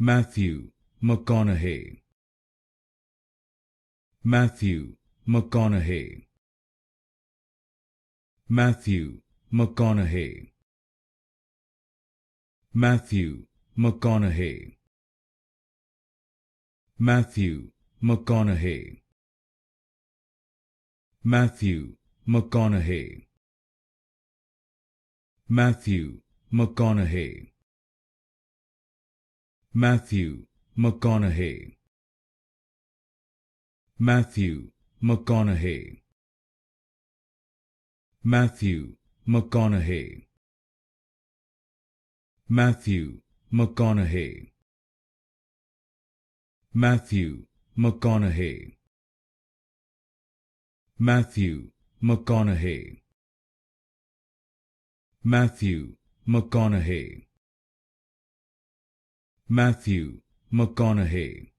Matthew McConaughey. Matthew McConaughey. Matthew McConaughey. Matthew McConaughey. Matthew McConaughey. Matthew McConaughey. Matthew McConaughey. Matthew McConaughey. Matthew McConaughey. Matthew McConaughey. Matthew McConaughey. Matthew McConaughey. Matthew McConaughey. Matthew McConaughey. Matthew McConaughey.